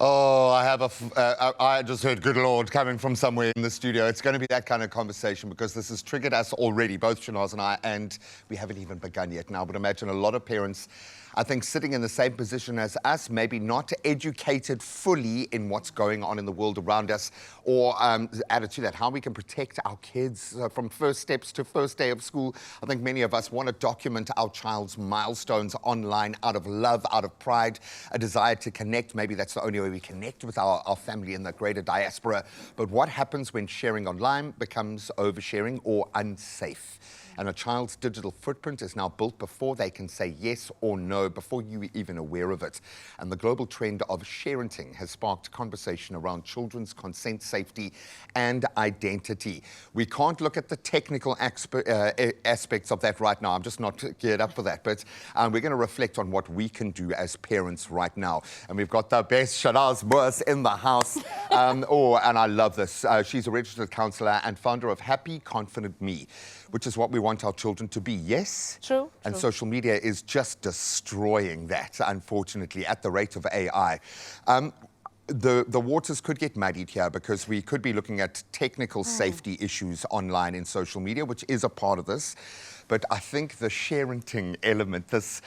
Oh, I just heard "good Lord" coming from somewhere in the studio. It's going to be that kind of conversation because this has triggered us already, both Shanaz and I, and we haven't even begun yet. Now, I would imagine a lot of parents, I think, sitting in the same position as us, maybe not educated fully in what's going on in the world around us, or added to that, how we can protect our kids from first steps to first day of school. I think many of us want to document our child's milestones online out of love, out of pride, a desire to connect. Maybe that's the only way we connect with our family in the greater diaspora. But what happens when sharing online becomes oversharing or unsafe? And a child's digital footprint is now built before they can say yes or no, before you're even aware of it. And the global trend of sharenting has sparked conversation around children's consent, safety, and identity. We can't look at the technical aspects of that right now. I'm just not geared up for that. But we're going to reflect on what we can do as parents right now. And we've got the best Shanaz Moors in the house. And I love this. She's a registered counsellor and founder of Happy Confident Me, which is what we want our children to be, yes? True. And social media is just destroying that, unfortunately, at the rate of AI. The waters could get muddied here because we could be looking at technical safety issues online in social media, which is a part of this. But I think the sharenting element, this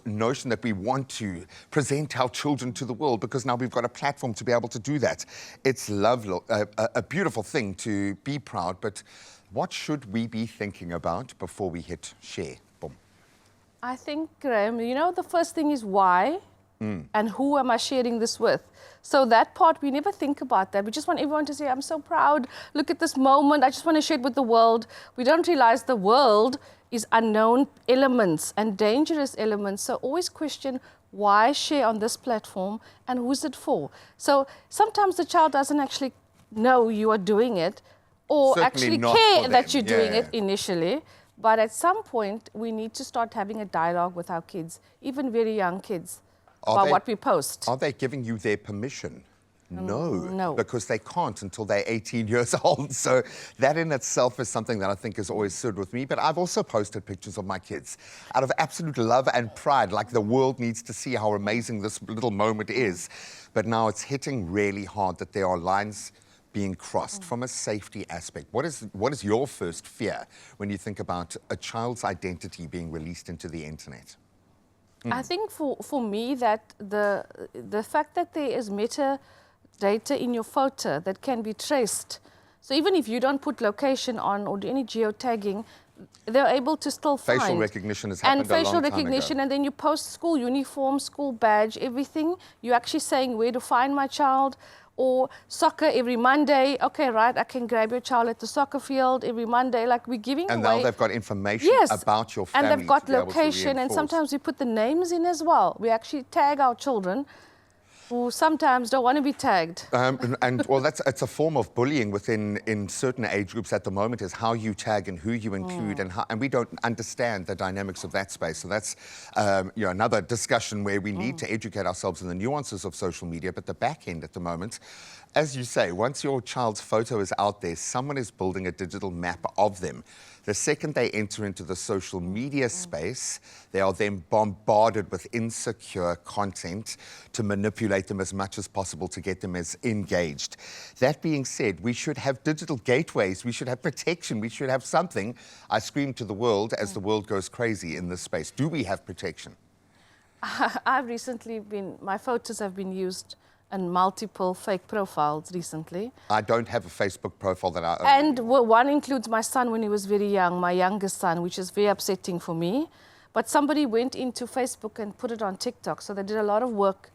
notion that we want to present our children to the world because now we've got a platform to be able to do that. It's lovely, a beautiful thing to be proud, but what should we be thinking about before we hit share? Boom. I think, Graham, you know, the first thing is why and who am I sharing this with? So that part, we never think about that. We just want everyone to say, I'm so proud, look at this moment, I just want to share it with the world. We don't realize the world is unknown elements and dangerous elements. So always question, why share on this platform and who's it for? So sometimes the child doesn't actually know you are doing it, or Certainly actually care that you're doing it initially. But at some point, we need to start having a dialogue with our kids, even very young kids, about what we post. Are they giving you their permission? No. Because they can't until they're 18 years old. So that in itself is something that I think has always stood with me. But I've also posted pictures of my kids out of absolute love and pride, like the world needs to see how amazing this little moment is. But now it's hitting really hard that there are lines being crossed from a safety aspect. What is your first fear when you think about a child's identity being released into the internet? I think for me that the fact that there is metadata in your photo that can be traced. So even if you don't put location on or do any geotagging, they're able to still find. Facial recognition has happened and facial a long time recognition, ago. and then you post school uniform, school badge, everything. You're actually saying where to find my child. Or soccer every Monday. Okay, right, I can grab your child at the soccer field every Monday. Like, we're giving away. And now they've got information about your family. And they've got location, and sometimes we put the names in as well. We actually tag our children who sometimes don't want to be tagged. Well, it's a form of bullying in certain age groups at the moment, is how you tag and who you include, and we don't understand the dynamics of that space. So that's another discussion where we need to educate ourselves in the nuances of social media. But the back end at the moment, as you say, once your child's photo is out there, someone is building a digital map of them. The second they enter into the social media space, they are then bombarded with insecure content to manipulate them as much as possible to get them as engaged. That being said, we should have digital gateways, we should have protection, we should have something. I scream to the world as the world goes crazy in this space. Do we have protection? I've recently my photos have been used and multiple fake profiles recently. I don't have a Facebook profile that I own. And one includes my son when he was very young, my youngest son, which is very upsetting for me. But somebody went into Facebook and put it on TikTok, so they did a lot of work.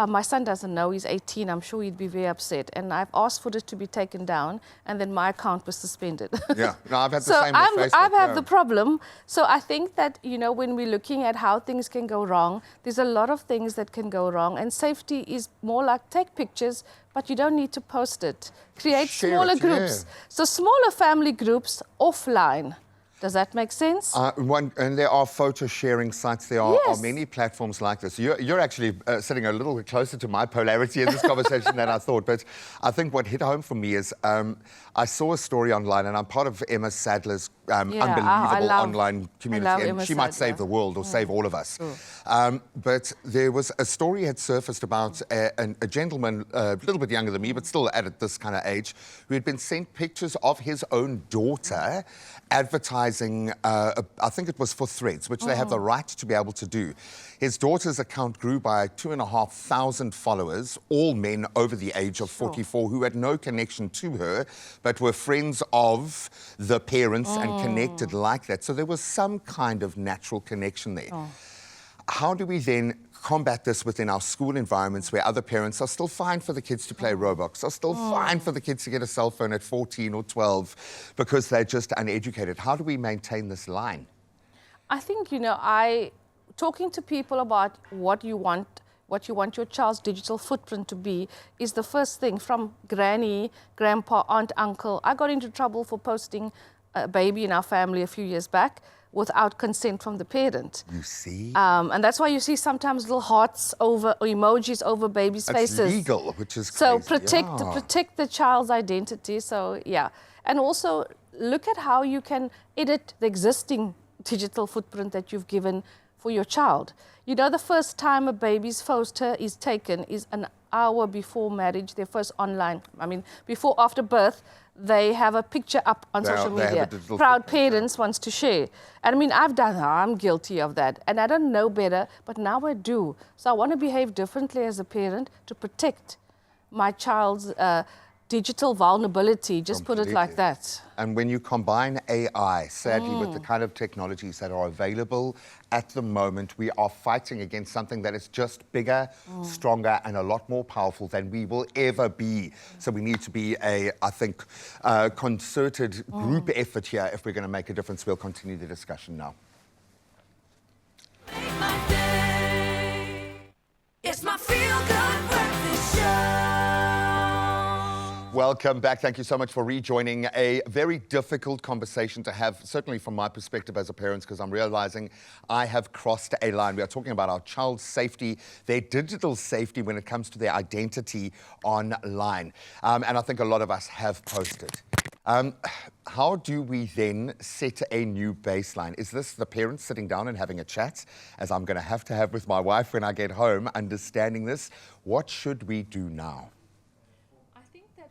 My son doesn't know, he's 18, I'm sure he'd be very upset. And I've asked for it to be taken down, and then my account was suspended. Yeah, no, I've had the same with Facebook. I've had the problem. So I think that, you know, when we're looking at how things can go wrong, there's a lot of things that can go wrong. And safety is more like take pictures, but you don't need to post it. Create smaller groups. So smaller family groups offline. Does that make sense? And there are photo sharing sites. There are many platforms like this. You're actually sitting a little bit closer to my polarity in this conversation than I thought. But I think what hit home for me is I saw a story online, and I'm part of Emma Sadler's Yeah, I unbelievable love- online community. I love And Emma she might Sadler. save the world or save all of us. But there was a story had surfaced about a gentleman, a little bit younger than me, but still at this kind of age, who had been sent pictures of his own daughter advertising, I think it was for Threads, which they have the right to be able to do. His daughter's account grew by 2,500 followers, all men over the age of 44 who had no connection to her, but were friends of the parents and connected like that. So there was some kind of natural connection there. How do we then combat this within our school environments where other parents are still fine for the kids to play Roblox, are still fine for the kids to get a cell phone at 14 or 12 because they're just uneducated? How do we maintain this line? I think, talking to people about what you want your child's digital footprint to be is the first thing. From granny, grandpa, aunt, uncle. I got into trouble for posting a baby in our family a few years back without consent from the parent. You see? And that's why you see sometimes little hearts over, or emojis over babies' faces. It's legal, which is so crazy. protect the child's identity. So yeah, and also look at how you can edit the existing digital footprint that you've given for your child. The first time a baby's photo is taken is an hour before marriage, their first online. After birth, they have a picture up on social media. Proud parents wants to share. And I'm guilty of that. And I don't know better, but now I do. So I want to behave differently as a parent to protect my child's digital vulnerability, just put it like that. And when you combine AI, sadly, with the kind of technologies that are available at the moment, we are fighting against something that is just bigger, stronger, and a lot more powerful than we will ever be. So we need to be a concerted group effort here if we're going to make a difference. We'll continue the discussion now. Make my day. It's my feel-good breakfast show. Welcome back. Thank you so much for rejoining. A very difficult conversation to have, certainly from my perspective as a parent, because I'm realizing I have crossed a line. We are talking about our child's safety, their digital safety when it comes to their identity online. And I think a lot of us have posted. How do we then set a new baseline? Is this the parents sitting down and having a chat, as I'm going to have with my wife when I get home, understanding this? What should we do now?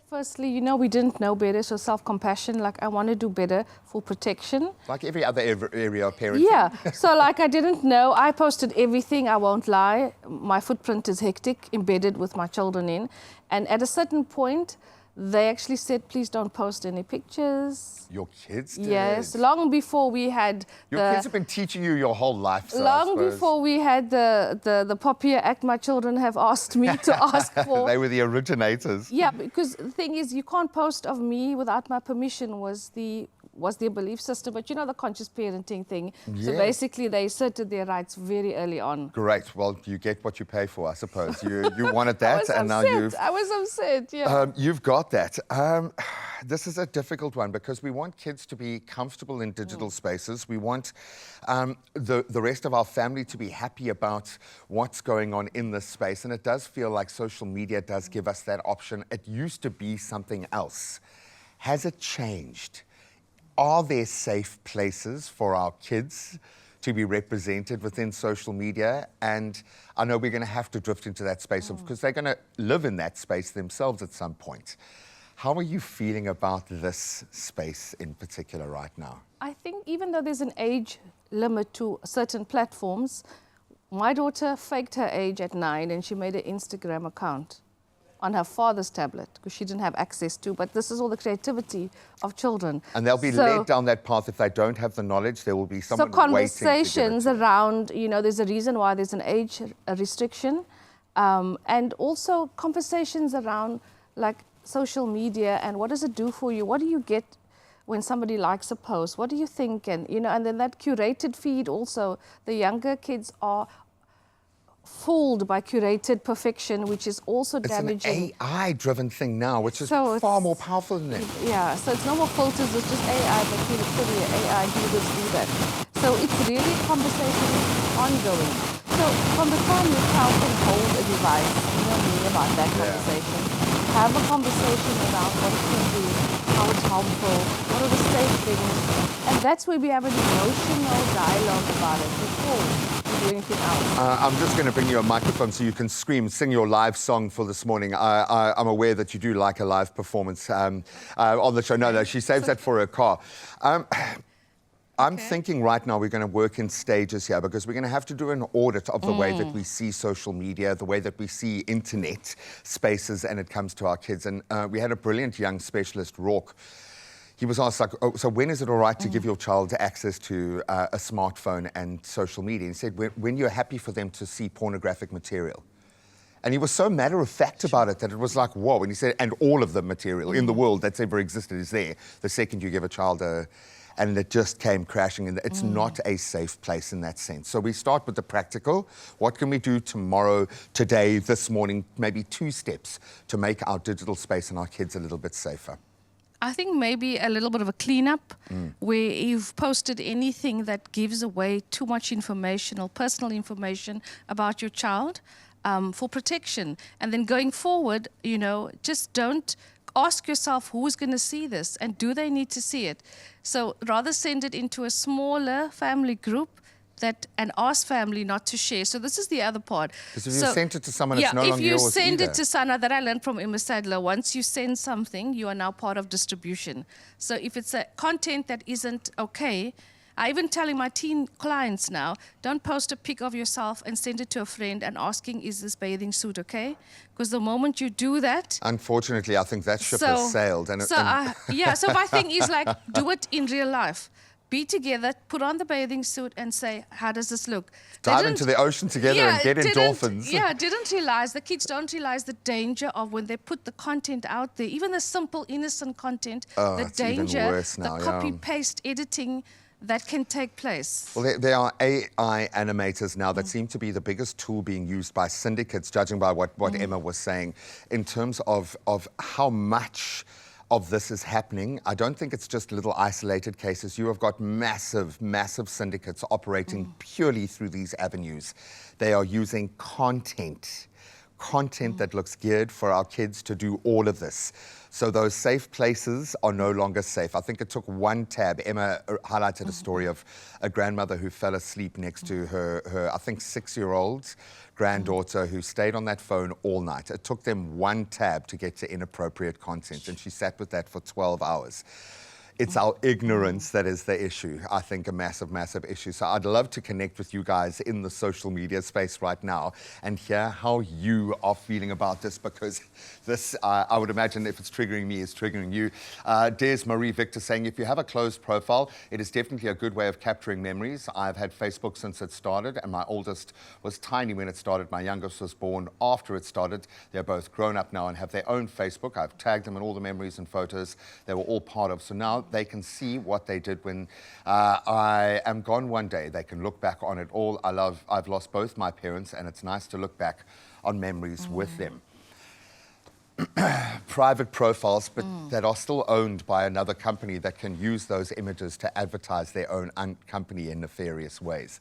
Firstly, we didn't know better, so self-compassion, I want to do better for protection. Like every other area of parenting. Yeah, so I didn't know. I posted everything, I won't lie. My footprint is hectic, embedded with my children in. And at a certain point, they actually said, please don't post any pictures. Your kids did? Yes, long before we had Your kids have been teaching you your whole life, so long before we had the Poppy Act, my children have asked me to ask for. They were the originators. Yeah, because the thing is, you can't post of me without my permission was their belief system. But the conscious parenting thing. Yes. So basically, they asserted their rights very early on. Great. Well, you get what you pay for, I suppose. You wanted that, I was upset, yeah. You've got that. This is a difficult one because we want kids to be comfortable in digital spaces. We want the rest of our family to be happy about what's going on in this space. And it does feel like social media does give us that option. It used to be something else. Has it changed? Are there safe places for our kids to be represented within social media? And I know we're going to have to drift into that space because they're going to live in that space themselves at some point. How are you feeling about this space in particular right now? I think even though there's an age limit to certain platforms, my daughter faked her age at 9 and she made an Instagram account on her father's tablet because she didn't have access to. But this is all the creativity of children. And they'll be led down that path if they don't have the knowledge. There will be someone waiting to give it to them. Conversations around, there's a reason why there's an age restriction. And also conversations around social media and what does it do for you? What do you get when somebody likes a post? What do you think? And, and then that curated feed also, the younger kids are fooled by curated perfection, which is also damaging. It's an AI-driven thing now, which is far more powerful than it. Yeah, so it's no more filters, it's just AI, but you put the AI, do this, do that. So it's really conversation ongoing. So from the time your child can hold a device, you know me about that conversation, have a conversation around what it can do, how how it's harmful, what are the safe things, and that's where we have an emotional dialogue about it before we do anything else. I'm just going to bring you a microphone so you can scream, sing your live song for this morning. I'm aware that you do like a live performance on the show. No, she saves that for her car. I'm thinking right now we're going to work in stages here because we're going to have to do an audit of the way that we see social media, the way that we see internet spaces, and it comes to our kids. And we had a brilliant young specialist, Rourke. He was asked, like, oh, so when is it all right to give your child access to a smartphone and social media? And he said, when you're happy for them to see pornographic material. And he was so matter-of-fact about it that it was like, whoa. And he said, and all of the material in the world that's ever existed is there. The second you give a child and it just came crashing in. It's not a safe place in that sense. So we start with the practical. What can we do tomorrow, today, this morning, maybe 2 steps to make our digital space and our kids a little bit safer? I think maybe a little bit of a cleanup where you've posted anything that gives away too much information or personal information about your child for protection. And then going forward, you know, just don't ask yourself who's going to see this and do they need to see it. So rather send it into a smaller family group and ask family not to share. So this is the other part. Because if you sent it to someone, it's no longer yours if you send either. it to Sana, that I learned from Emma Sadler, once you send something, you are now part of distribution. So if it's a content that isn't okay, I even telling my teen clients now, don't post a pic of yourself and send it to a friend and asking, is this bathing suit okay? Because the moment you do that... Unfortunately, I think that ship has sailed. So my thing is like, do it in real life. Be together, put on the bathing suit and say, how does this look? Dive into the ocean together and get endorphins. Didn't realize, the kids don't realize the danger of when they put the content out there, even the simple, innocent content, the danger, the copy-paste editing that can take place. Well, there are AI animators now that seem to be the biggest tool being used by syndicates, judging by what Emma was saying, in terms of how much of this is happening. I don't think it's just little isolated cases. You have got massive, massive syndicates operating purely through these avenues. They are using content that looks geared for our kids to do all of this. So those safe places are no longer safe. I think it took one tab. Emma highlighted a story of a grandmother who fell asleep next to her I think, 6-year-old granddaughter who stayed on that phone all night. It took them one tab to get to inappropriate content, and she sat with that for 12 hours. It's our ignorance that is the issue, I think, a massive, massive issue. So I'd love to connect with you guys in the social media space right now and hear how you are feeling about this, because this, I would imagine, if it's triggering me, is triggering you. Des Marie Victor saying, if you have a closed profile, it is definitely a good way of capturing memories. I've had Facebook since it started, and my oldest was tiny when it started. My youngest was born after it started. They're both grown up now and have their own Facebook. I've tagged them in all the memories and photos they were all part of. So now they can see what they did when I am gone one day. They can look back on it all. I've lost both my parents, and it's nice to look back on memories with them. Private profiles, but that are still owned by another company that can use those images to advertise their own company in nefarious ways.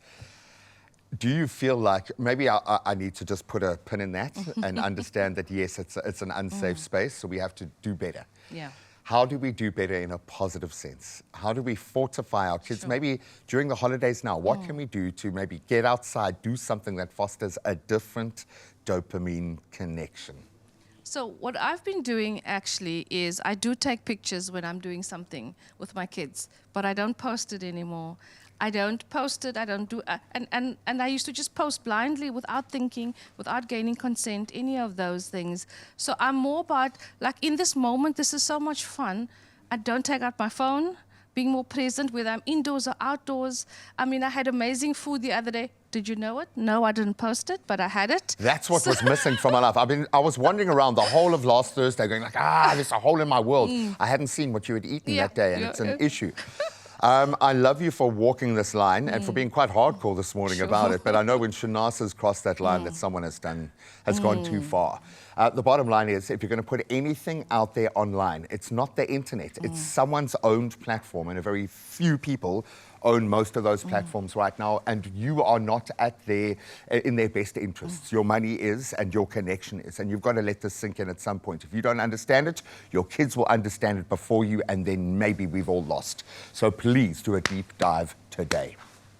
Do you feel like maybe I need to just put a pin in that and understand that, yes, it's an unsafe space, so we have to do better? Yeah. How do we do better in a positive sense? How do we fortify our kids? Maybe during the holidays now, what can we do to maybe get outside, do something that fosters a different dopamine connection? So what I've been doing actually is I do take pictures when I'm doing something with my kids, but I don't post it anymore. I don't post it, I don't do, and I used to just post blindly without thinking, without gaining consent, any of those things. So I'm more about, like, in this moment, this is so much fun. I don't take out my phone, being more present, whether I'm indoors or outdoors. I mean, I had amazing food the other day. Did you know it? No, I didn't post it, but I had it. That's what was missing from my life. I was wandering around the whole of last Thursday going like, there's a hole in my world. I hadn't seen what you had eaten that day, and it's an issue. I love you for walking this line and for being quite hardcore this morning about it. But I know when Shanasa's crossed that line that someone has gone too far. The bottom line is, if you're going to put anything out there online, it's not the internet. It's someone's owned platform, and a very few people own most of those platforms right now, and you are not in their best interests. Your money is, and your connection is, and you've got to let this sink in at some point. If you don't understand it, your kids will understand it before you, and then maybe we've all lost. So please do a deep dive today.